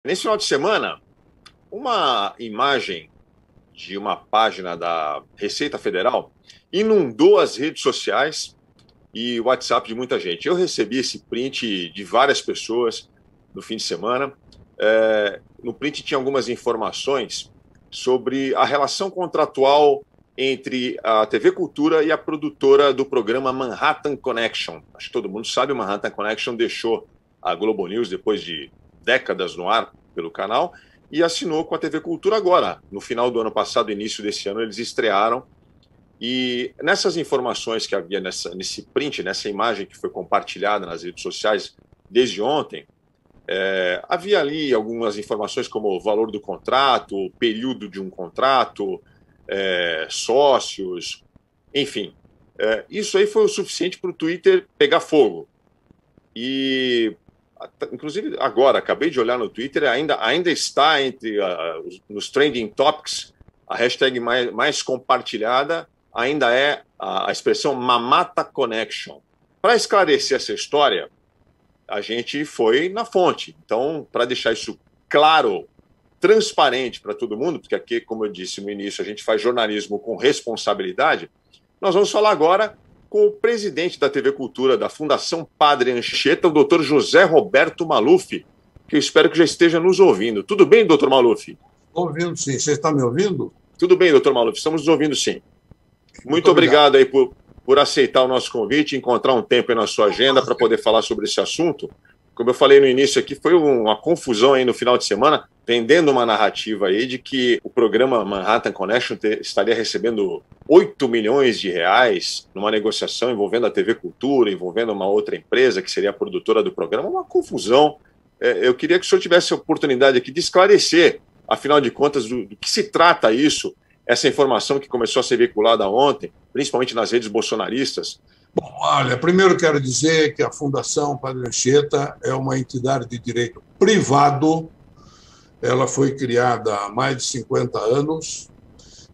Nesse final de semana, uma imagem de uma página da Receita Federal inundou as redes sociais e o WhatsApp de muita gente. Eu recebi esse print de várias pessoas no fim de semana. No print tinha algumas informações sobre a relação contratual entre a TV Cultura e a produtora do programa Manhattan Connection. Acho que todo mundo sabe, o Manhattan Connection deixou a Globo News depois de décadas no ar pelo canal e assinou com a TV Cultura agora. No final do ano passado, início desse ano, eles estrearam. E nessas informações que havia nesse print, nessa imagem que foi compartilhada nas redes sociais desde ontem, havia ali algumas informações como o valor do contrato, o período de um contrato, sócios, enfim. Isso aí foi o suficiente para o Twitter pegar fogo. E, inclusive, agora, acabei de olhar no Twitter, ainda está nos trending topics, a hashtag mais compartilhada ainda é a expressão Mamata Connection. Para esclarecer essa história, a gente foi na fonte. Então, para deixar isso claro, transparente para todo mundo, porque aqui, como eu disse no início, a gente faz jornalismo com responsabilidade, nós vamos falar agora com o presidente da TV Cultura, da Fundação Padre Anchieta, o doutor José Roberto Maluf, que eu espero que já esteja nos ouvindo. Tudo bem, doutor Maluf? Estou ouvindo, sim. Você está me ouvindo? Tudo bem, doutor Maluf, estamos nos ouvindo, sim. Muito obrigado aí por aceitar o nosso convite, encontrar um tempo aí na sua agenda para poder falar sobre esse assunto. Como eu falei no início aqui, foi uma confusão aí no final de semana, vendendo uma narrativa aí de que o programa Manhattan Connection estaria recebendo 8 milhões de reais numa negociação envolvendo a TV Cultura, envolvendo uma outra empresa que seria a produtora do programa. Uma confusão. Eu queria que o senhor tivesse a oportunidade aqui de esclarecer, afinal de contas, do que se trata isso, essa informação que começou a ser veiculada ontem, principalmente nas redes bolsonaristas. Bom, olha, primeiro quero dizer que a Fundação Padre Anchieta é uma entidade de direito privado. Ela foi criada há mais de 50 anos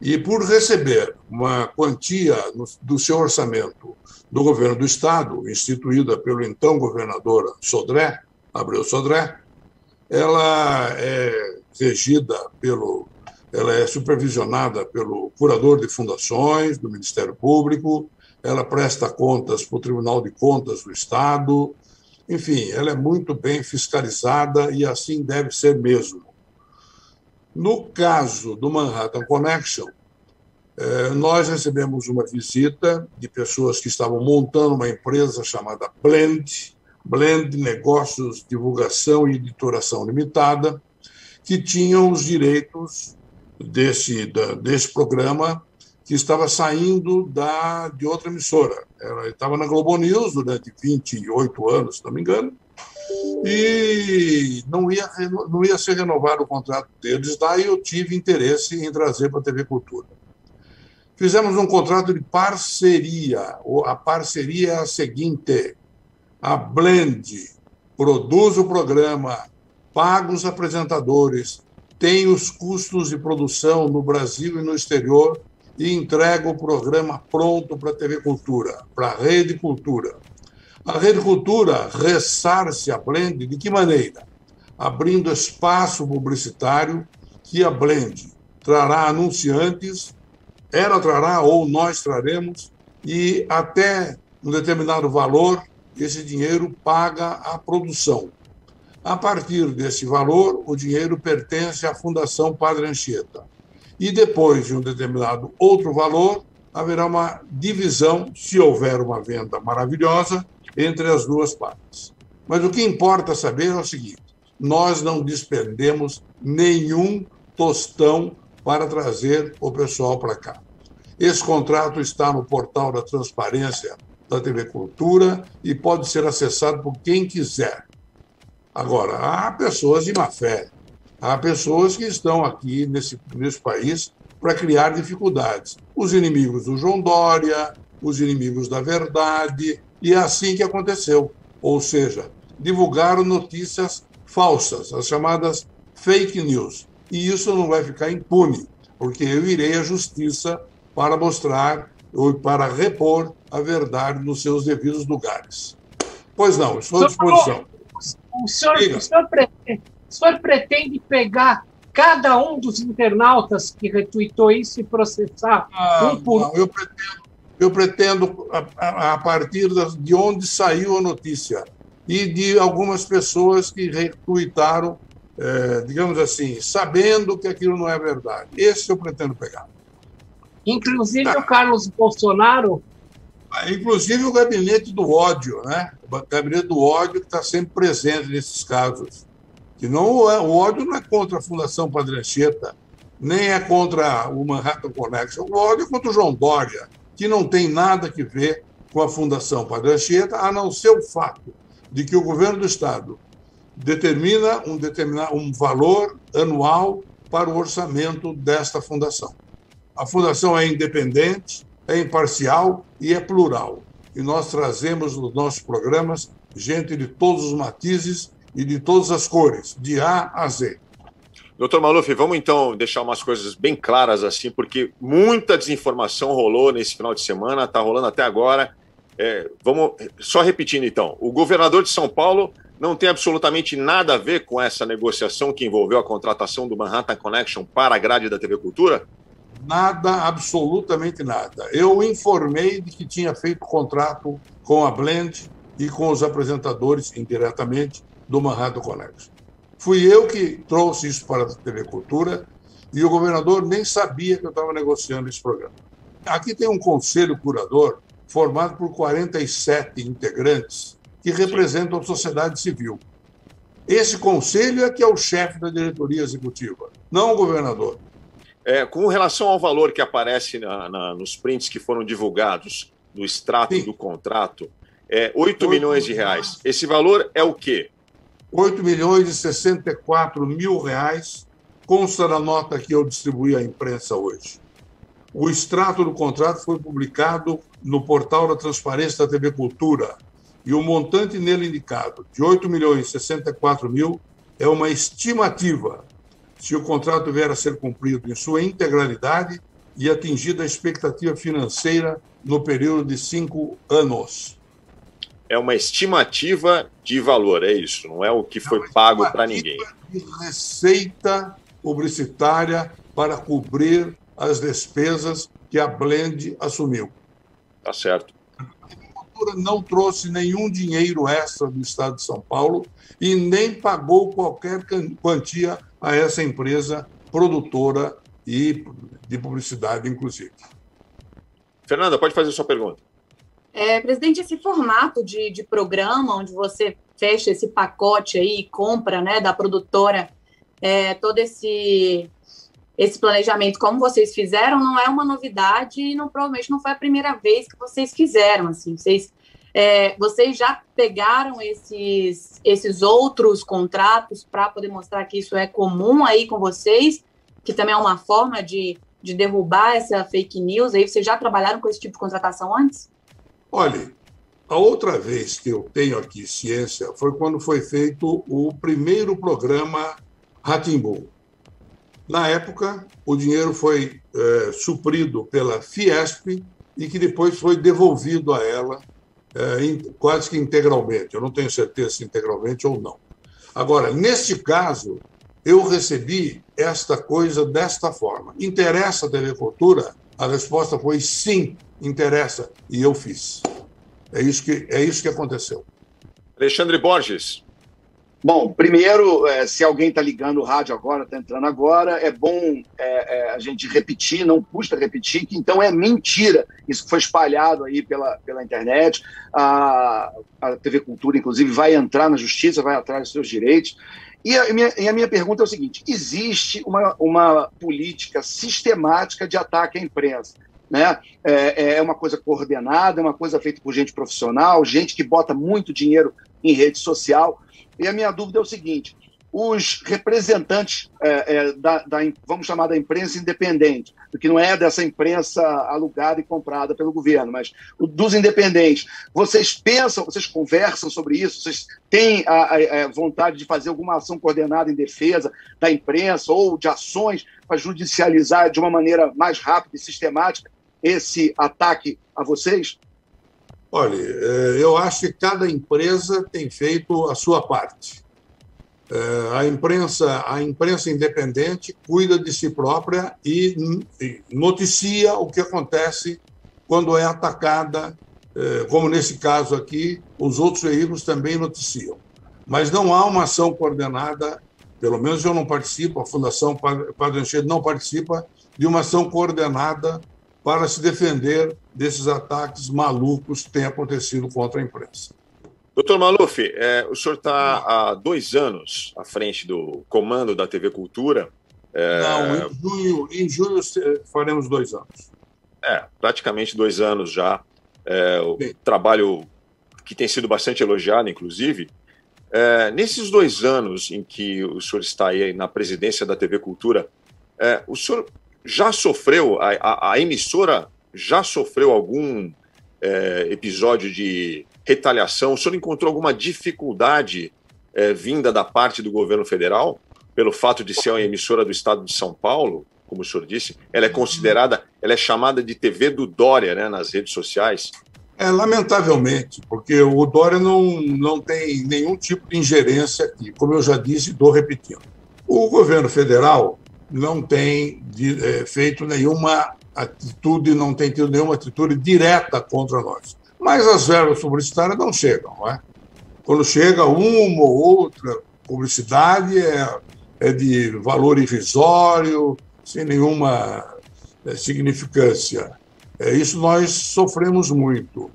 e, por receber uma quantia do seu orçamento do governo do Estado, instituída pelo então governador Sodré, Abreu Sodré, ela é ela é supervisionada pelo curador de fundações do Ministério Público, ela presta contas para o Tribunal de Contas do Estado, enfim, ela é muito bem fiscalizada e assim deve ser mesmo. No caso do Manhattan Connection, nós recebemos uma visita de pessoas que estavam montando uma empresa chamada Blend Negócios, Divulgação e Editoração Limitada, que tinham os direitos desse programa que estava saindo de outra emissora. Ela estava na Globo News durante 28 anos, se não me engano, e não ia ser renovado o contrato deles, daí eu tive interesse em trazer para a TV Cultura. Fizemos um contrato de parceria. A parceria é a seguinte: a Blend produz o programa, paga os apresentadores, tem os custos de produção no Brasil e no exterior e entrega o programa pronto para a TV Cultura, para a Rede Cultura. A Rede Cultura ressarce a Blend de que maneira? Abrindo espaço publicitário que a Blend trará anunciantes, ela trará ou nós traremos, e até um determinado valor, esse dinheiro paga a produção. A partir desse valor, o dinheiro pertence à Fundação Padre Anchieta. E depois de um determinado outro valor, haverá uma divisão, se houver uma venda maravilhosa, entre as duas partes. Mas o que importa saber é o seguinte: nós não despendemos nenhum tostão para trazer o pessoal para cá. Esse contrato está no portal da transparência da TV Cultura e pode ser acessado por quem quiser. Agora, há pessoas de má fé, há pessoas que estão aqui nesse país para criar dificuldades. Os inimigos do João Dória, os inimigos da verdade, e é assim que aconteceu. Ou seja, divulgaram notícias falsas, as chamadas fake news. E isso não vai ficar impune, porque eu irei à justiça para mostrar ou para repor a verdade nos seus devidos lugares. Pois não, estou à disposição. O senhor O senhor pretende pegar cada um dos internautas que retuitou isso e processar um por um? Não, eu pretendo a partir de onde saiu a notícia e de algumas pessoas que retuitaram, digamos assim, sabendo que aquilo não é verdade. Esse eu pretendo pegar. Inclusive o Carlos Bolsonaro. Inclusive o gabinete do ódio, né? O gabinete do ódio que está sempre presente nesses casos. Que não é, o ódio não é contra a Fundação Padre Anchieta, nem é contra o Manhattan Connection. O ódio é contra o João Dória, que não tem nada a ver com a Fundação Padre Anchieta, a não ser o fato de que o governo do Estado determina um valor anual para o orçamento desta fundação. A fundação é independente, é imparcial e é plural. E nós trazemos nos nossos programas gente de todos os matizes e de todas as cores, de A a Z. Doutor Maluf, vamos então deixar umas coisas bem claras assim, porque muita desinformação rolou nesse final de semana, está rolando até agora. Vamos só repetindo então, o governador de São Paulo não tem absolutamente nada a ver com essa negociação que envolveu a contratação do Manhattan Connection para a grade da TV Cultura? Nada, absolutamente nada. Eu informei de que tinha feito contrato com a Blend e com os apresentadores, indiretamente, do Manhattan Connection. Fui eu que trouxe isso para a TV Cultura e o governador nem sabia que eu estava negociando esse programa. Aqui tem um conselho curador formado por 47 integrantes que representam a sociedade civil. Esse conselho é que é o chefe da diretoria executiva, não o governador. Com relação ao valor que aparece nos prints que foram divulgados, no extrato Sim. do contrato, 8 milhões de reais. Esse valor é o quê? 8 milhões e 64 mil reais, consta na nota que eu distribuí à imprensa hoje. O extrato do contrato foi publicado no portal da Transparência da TV Cultura e o montante nele indicado, de 8 milhões e 64 mil, é uma estimativa se o contrato vier a ser cumprido em sua integralidade e atingida a expectativa financeira no período de 5 anos. É uma estimativa de valor, é isso, não é o que foi pago para ninguém. De receita publicitária para cobrir as despesas que a Blend assumiu. Tá certo. A agricultura não trouxe nenhum dinheiro extra do Estado de São Paulo e nem pagou qualquer quantia a essa empresa produtora e de publicidade, inclusive. Fernanda, pode fazer sua pergunta. Presidente, esse formato de programa, onde você fecha esse pacote aí, compra, né, da produtora, todo esse planejamento, como vocês fizeram, não é uma novidade e provavelmente não foi a primeira vez que vocês fizeram. Assim, vocês já pegaram esses outros contratos para poder mostrar que isso é comum aí com vocês, que também é uma forma de derrubar essa fake news? Aí vocês já trabalharam com esse tipo de contratação antes? Olha, a outra vez que eu tenho aqui ciência foi quando foi feito o primeiro programa Rá-Tim-Bum. Na época, o dinheiro foi suprido pela Fiesp e que depois foi devolvido a ela quase que integralmente. Eu não tenho certeza se integralmente ou não. Agora, neste caso, eu recebi esta coisa desta forma. Interessa a TV Cultura? A resposta foi sim, interessa, e eu fiz. É isso que aconteceu. Alexandre Borges. Bom, primeiro, se alguém está ligando o rádio agora, está entrando agora, é bom a gente repetir, não custa repetir, que então é mentira. Isso foi espalhado aí pela internet. A TV Cultura, inclusive, vai entrar na justiça, vai atrás dos seus direitos. E a minha pergunta é o seguinte: existe uma política sistemática de ataque à imprensa, né? É uma coisa coordenada, é uma coisa feita por gente profissional, gente que bota muito dinheiro em rede social. E a minha dúvida é o seguinte: os representantes vamos chamar da imprensa independente, que não é dessa imprensa alugada e comprada pelo governo, mas dos independentes, vocês pensam, vocês conversam sobre isso? Vocês têm a vontade de fazer alguma ação coordenada em defesa da imprensa ou de ações para judicializar de uma maneira mais rápida e sistemática esse ataque a vocês? Olha, eu acho que cada empresa tem feito a sua parte. A imprensa independente cuida de si própria e noticia o que acontece quando é atacada, como nesse caso aqui, os outros veículos também noticiam. Mas não há uma ação coordenada, pelo menos eu não participo, a Fundação Padre Anchieta não participa de uma ação coordenada para se defender desses ataques malucos que têm acontecido contra a imprensa. Doutor Maluf, o senhor está há 2 anos à frente do comando da TV Cultura. Não, em junho faremos 2 anos. Praticamente 2 anos já. O trabalho que tem sido bastante elogiado, inclusive. Nesses 2 anos em que o senhor está aí na presidência da TV Cultura, o senhor já sofreu, a emissora já sofreu algum episódio de retaliação? O senhor encontrou alguma dificuldade vinda da parte do governo federal, pelo fato de ser uma emissora do estado de São Paulo, como o senhor disse? Ela é chamada de TV do Dória, né, nas redes sociais. Lamentavelmente, porque o Dória não tem nenhum tipo de ingerência aqui. Como eu já disse, estou repetindo. O governo federal não tem feito nenhuma atitude, não tem tido nenhuma atitude direta contra nós. Mas as verbas publicitárias não chegam, não é? Quando chega uma ou outra publicidade, é de valor irrisório, sem nenhuma significância. Isso nós sofremos muito.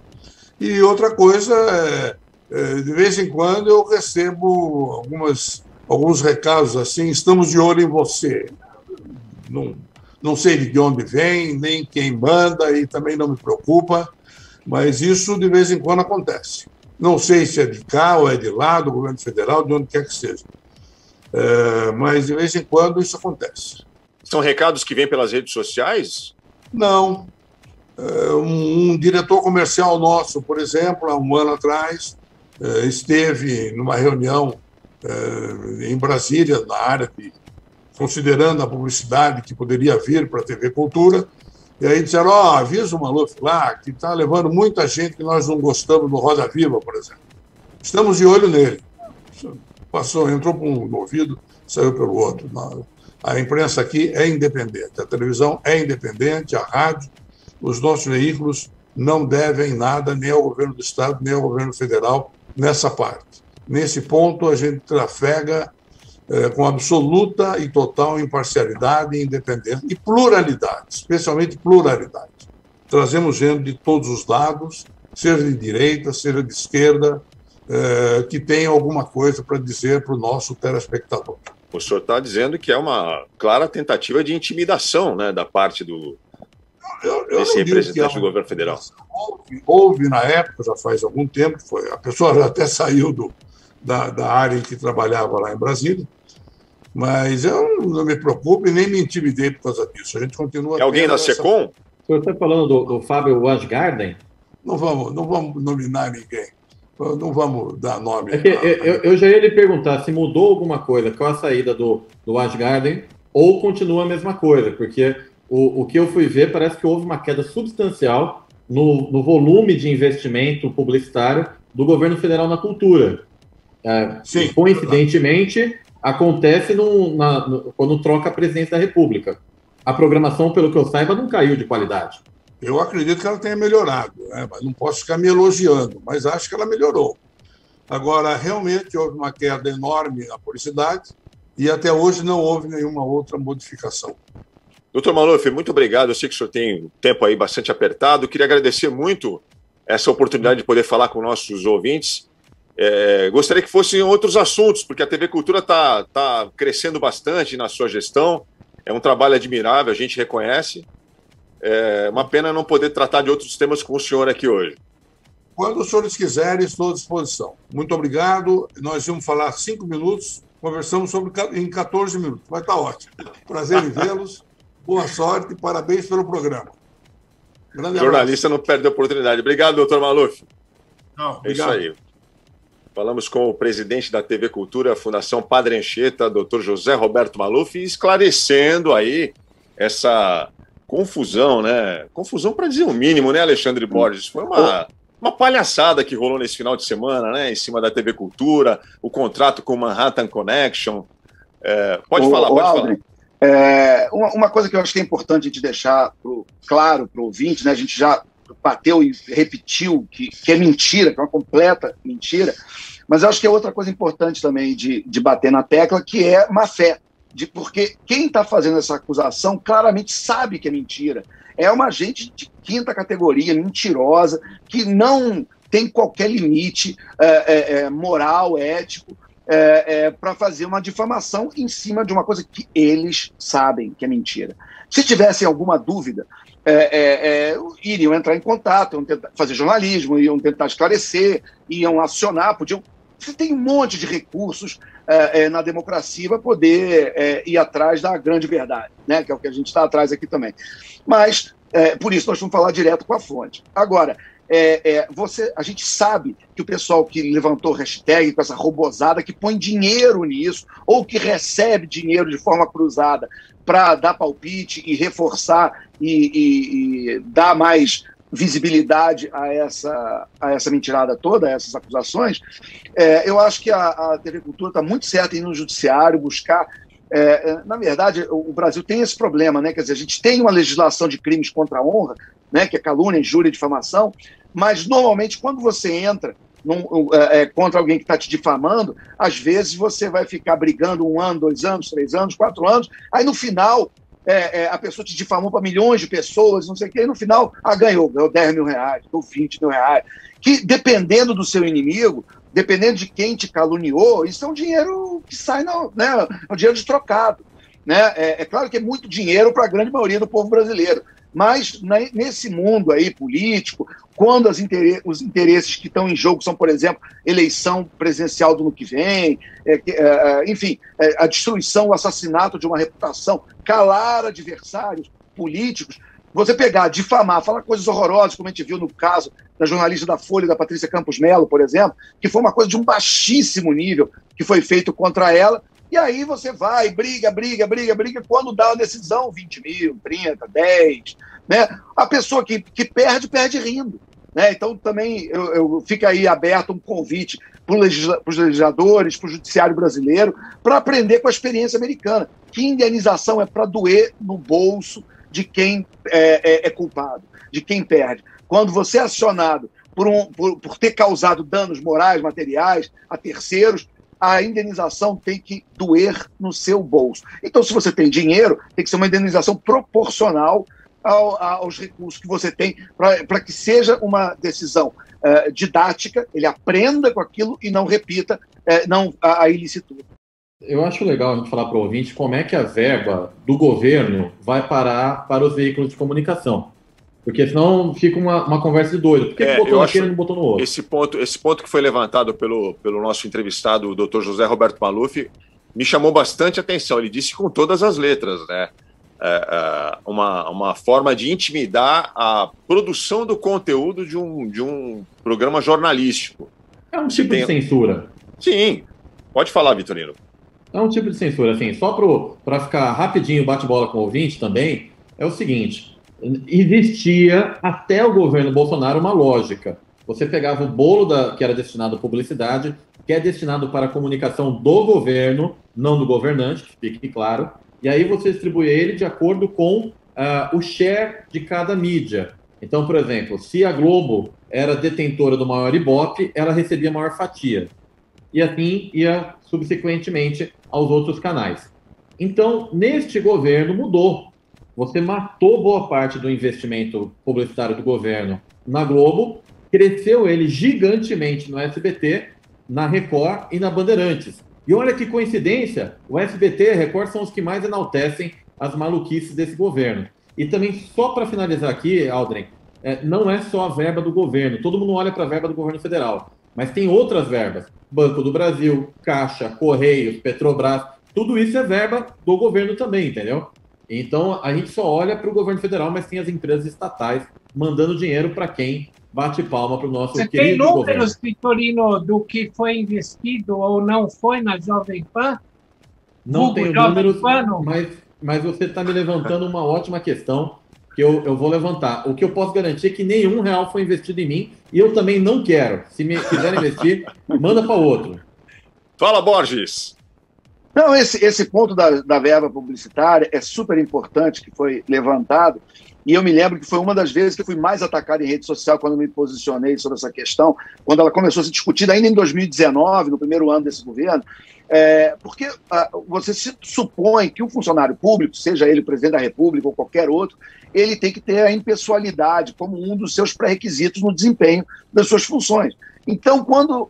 E outra coisa, de vez em quando eu recebo alguns recados assim: estamos de olho em você. Não sei de onde vem, nem quem manda, e também não me preocupa, mas isso de vez em quando acontece. Não sei se é de cá ou é de lá, do governo federal, de onde quer que seja. Mas de vez em quando isso acontece. São recados que vêm pelas redes sociais? Não. Um diretor comercial nosso, por exemplo, há um ano atrás, esteve numa reunião em Brasília, na área considerando a publicidade que poderia vir para a TV Cultura, e aí disseram: avisa o Maluf lá, que está levando muita gente que nós não gostamos do Roda Viva, por exemplo. Estamos de olho nele. Entrou por um ouvido, saiu pelo outro. A imprensa aqui é independente, a televisão é independente, a rádio, os nossos veículos não devem nada nem ao governo do Estado, nem ao governo federal nessa parte. Nesse ponto, a gente trafega com absoluta e total imparcialidade, independência e pluralidade, especialmente pluralidade. Trazemos gente de todos os lados, seja de direita, seja de esquerda, que tenha alguma coisa para dizer para o nosso telespectador. O senhor está dizendo que é uma clara tentativa de intimidação, né, da parte desse representante do governo federal. Houve na época, já faz algum tempo, a pessoa já até saiu da área em que trabalhava lá em Brasília, mas eu não me preocupo e nem me intimidei por causa disso. A gente continua... É alguém da SECOM? O senhor está falando do Fábio Wajgarden? Não vamos nominar ninguém. Não vamos dar nome. Eu já ia lhe perguntar se mudou alguma coisa com a saída do Wajgarden ou continua a mesma coisa, porque o que eu fui ver parece que houve uma queda substancial no volume de investimento publicitário do governo federal na cultura. Sim, coincidentemente, acontece quando troca a presidência da República. A programação, pelo que eu saiba, não caiu de qualidade. Eu acredito que ela tenha melhorado, né? Mas não posso ficar me elogiando, mas acho que ela melhorou. Agora, realmente, houve uma queda enorme na publicidade e até hoje não houve nenhuma outra modificação. Doutor Maluf, muito obrigado. Eu sei que o senhor tem um tempo aí bastante apertado. Eu queria agradecer muito essa oportunidade de poder falar com nossos ouvintes. Gostaria que fossem outros assuntos, porque a TV Cultura está crescendo bastante na sua gestão. É um trabalho admirável, a gente reconhece. É uma pena não poder tratar de outros temas com o senhor aqui hoje. Quando os senhores quiserem, estou à disposição. Muito obrigado. Nós vamos falar 5 minutos, conversamos em 14 minutos. Vai estar ótimo. Prazer em vê-los. Boa sorte e parabéns pelo programa. Grande jornalista abraço. Não perde a oportunidade. Obrigado, doutor Maluf. Não, obrigado. É isso aí. Falamos com o presidente da TV Cultura, Fundação Padre Anchieta, doutor José Roberto Maluf, esclarecendo aí essa confusão, né? Confusão para dizer o mínimo, né, Alexandre Borges? Foi uma uma palhaçada que rolou nesse final de semana, né? Em cima da TV Cultura, o contrato com o Manhattan Connection. Pode falar. Uma coisa que eu acho que é importante a gente deixar claro para o ouvinte, né? A gente já bateu e repetiu que é mentira, que é uma completa mentira, mas eu acho que é outra coisa importante também de bater na tecla, que é má fé, porque quem está fazendo essa acusação claramente sabe que é mentira. É uma gente de quinta categoria, mentirosa, que não tem qualquer limite moral, ético, para fazer uma difamação em cima de uma coisa que eles sabem que é mentira. Se tivessem alguma dúvida, iriam entrar em contato, iam tentar fazer jornalismo, iam tentar esclarecer, iam acionar, podiam... Você tem um monte de recursos na democracia para poder ir atrás da grande verdade, né? Que é o que a gente está atrás aqui também. Mas, por isso, nós vamos falar direto com a fonte. Agora, a gente sabe que o pessoal que levantou hashtag com essa robozada, que põe dinheiro nisso, ou que recebe dinheiro de forma cruzada para dar palpite e reforçar e dar mais visibilidade a essa mentirada toda, a essas acusações, eu acho que a TV Cultura está muito certa em ir no judiciário buscar. Na verdade, o Brasil tem esse problema, né? Quer dizer, a gente tem uma legislação de crimes contra a honra, né? Que é calúnia, injúria e difamação, mas normalmente quando você entra contra alguém que está te difamando, às vezes você vai ficar brigando 1 ano, 2 anos, 3 anos, 4 anos, aí no final a pessoa te difamou para milhões de pessoas, não sei o quê, e no final ganhou 10 mil reais, ganhou 20 mil reais, que dependendo do seu inimigo, dependendo de quem te caluniou, isso é um dinheiro que sai, né, é um dinheiro de trocado. Né? É claro que é muito dinheiro para a grande maioria do povo brasileiro, mas nesse mundo aí político, quando os interesses que estão em jogo são, por exemplo, eleição presidencial do ano que vem, enfim, a destruição, o assassinato de uma reputação, calar adversários políticos, você pegar, difamar, falar coisas horrorosas, como a gente viu no caso da jornalista da Folha, da Patrícia Campos Melo, por exemplo, que foi uma coisa de um baixíssimo nível que foi feito contra ela, e aí você vai, briga, quando dá a decisão, 20 mil, 30, 10, né? A pessoa que perde rindo. Né? Então também fica aí aberto um convite para os legisladores, para o judiciário brasileiro, para aprender com a experiência americana, que indenização é para doer no bolso de quem é culpado, de quem perde. Quando você é acionado por ter causado danos morais, materiais a terceiros, a indenização tem que doer no seu bolso. Então, se você tem dinheiro, tem que ser uma indenização proporcional aos recursos que você tem, para que seja uma decisão didática, ele aprenda com aquilo e não repita a ilicitude. Eu acho legal a gente falar para o ouvinte como é que a verba do governo vai parar para os veículos de comunicação. Porque senão fica uma conversa de doido. Por que botou naquele e não botou no outro? Esse ponto que foi levantado pelo nosso entrevistado, o Dr. José Roberto Maluf, me chamou bastante atenção. Ele disse com todas as letras, né? Uma forma de intimidar a produção do conteúdo de um programa jornalístico. É um tipo de censura. Sim. Pode falar, Vitorino. É um tipo de censura. Assim, só para ficar rapidinho bate-bola com o ouvinte também, é o seguinte... Existia até o governo Bolsonaro uma lógica. Você pegava o bolo que era destinado à publicidade, que é destinado para a comunicação do governo, não do governante, que fique claro, e aí você distribui ele de acordo com o share de cada mídia. Então, por exemplo, se a Globo era detentora do maior Ibope, ela recebia a maior fatia. E assim ia subsequentemente aos outros canais. Então, neste governo mudou. Você matou boa parte do investimento publicitário do governo na Globo, cresceu ele gigantemente no SBT, na Record e na Bandeirantes. E olha que coincidência, o SBT e a Record são os que mais enaltecem as maluquices desse governo. E também, só para finalizar aqui, Aldrin, não é só a verba do governo, todo mundo olha para a verba do governo federal, mas tem outras verbas, Banco do Brasil, Caixa, Correios, Petrobras, tudo isso é verba do governo também, entendeu? Então, a gente só olha para o governo federal, mas tem as empresas estatais mandando dinheiro para quem bate palma para o nosso querido governo. Você tem números, Vitorino, do que foi investido ou não foi na Jovem Pan? Não tenho números, mas você está me levantando uma ótima questão. que eu vou levantar. O que eu posso garantir é que nenhum real foi investido em mim e eu também não quero. Se me quiserem investir, manda para outro. Fala, Borges. Não, esse ponto da verba publicitária é super importante, que foi levantado, e eu me lembro que foi uma das vezes que eu fui mais atacado em rede social quando me posicionei sobre essa questão, quando ela começou a ser discutida ainda em 2019, no primeiro ano desse governo, porque você se supõe que o funcionário público, seja ele o presidente da República ou qualquer outro, ele tem que ter a impessoalidade como um dos seus pré-requisitos no desempenho das suas funções. Então, quando,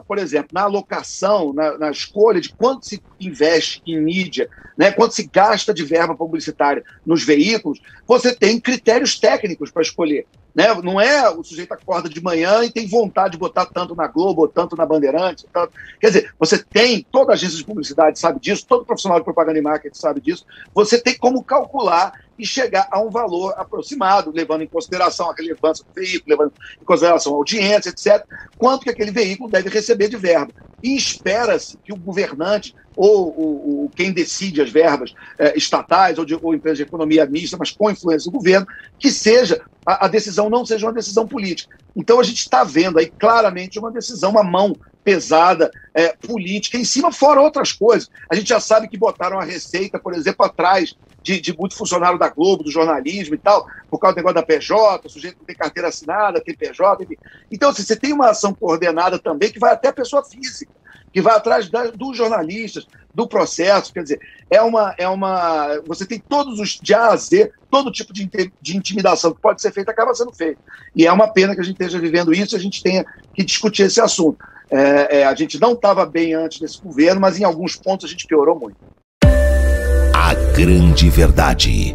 por exemplo, na alocação, na escolha de quanto se investe em mídia, né, quanto se gasta de verba publicitária nos veículos, você tem critérios técnicos para escolher. Né? Não é o sujeito acorda de manhã e tem vontade de botar tanto na Globo ou tanto na Bandeirantes. Tanto... Quer dizer, você tem, toda agência de publicidade sabe disso, todo profissional de propaganda e marketing sabe disso, você tem como calcular e chegar a um valor aproximado, levando em consideração a relevância do veículo, levando em consideração a audiência, etc., quanto que aquele veículo deve receber de verba. E espera-se que o governante ou quem decide as verbas estatais ou empresas de economia mista, mas com influência do governo, que seja a decisão não seja uma decisão política. Então a gente está vendo aí claramente uma decisão, uma mão pesada política em cima, fora outras coisas. A gente já sabe que botaram a Receita, por exemplo, atrás de muito funcionário da Globo, do jornalismo e tal, por causa do negócio da PJ, o sujeito não tem carteira assinada, tem PJ, enfim. Então, assim, você tem uma ação coordenada também que vai até a pessoa física, que vai atrás dos jornalistas, do processo, quer dizer, você tem todos os, de A a Z, todo tipo de intimidação que pode ser feita, acaba sendo feita. E é uma pena que a gente esteja vivendo isso e a gente tenha que discutir esse assunto. A gente não estava bem antes desse governo, mas em alguns pontos a gente piorou muito. A grande verdade.